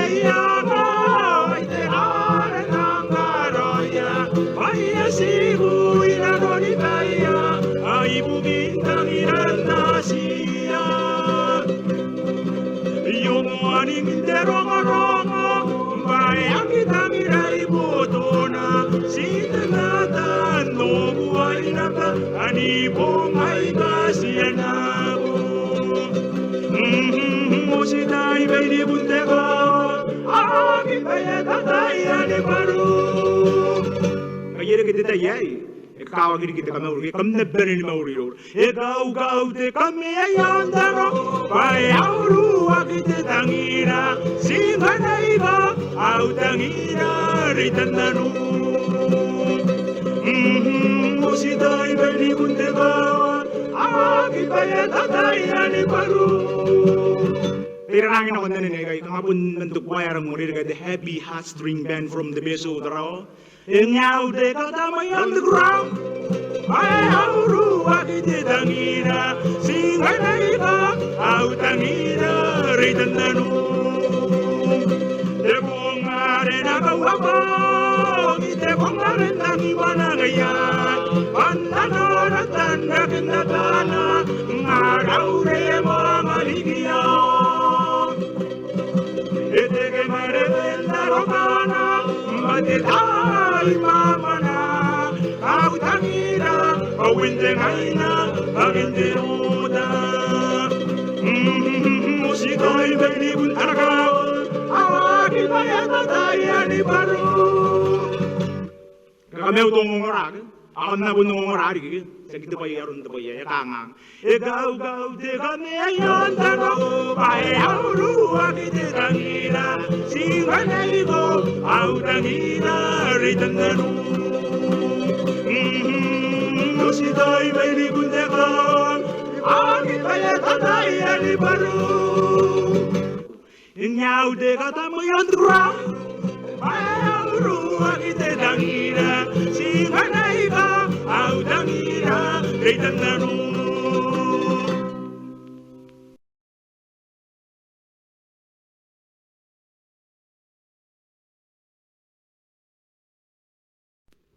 Ayaga ite are nangaroya Paya sibu inagoni kaya Ay bugintang iranasiya Yomo aning interongo Bayang kitang iraibotona Sinangatan no buhay na ka Anibong ay kasiyanabo Musiday may libunte ko Aking kaya tatayan e baru Kaya kita tayay Ikaw ang kita kamauri Kam nabanin mauri Ikaw te kami ayan daro Payauru akite tangira Singa na iba Au tangira Ritan daro Musiday may libunte ko Aking kaya tatayan e baru Tirangin ako na ninegay, kangapon nantukbayarang mo rin the heavy hot string band from the Beso Daro. Yung yaw de katamay underground, ay auru akite tangina, singa na iba, au tangina, ritan nanu. De kong mare na kawabong, ite kong mare tangiwa na gayan, pantanaratan na kinatana, ngaraw re mga ligiyaw. Eteke marevenda rokana, matitay mamana, au tangira, au intengaina, agente oda. Musikoy benibun arakaw, awaki bayata tayani baru. Kami utong ngorag, akan na bunong ngorag, sakit pa yaron to pa kangang. Ikaw de kami ayon taro, payauru akite tangira, singa na ibo, au tangira ritan nanu. Musiday may libunte ko, akit bayata tayani baru. Inyaw de katamo underground, payauru akite tangira, singa na iba, au tangira ritan nanu.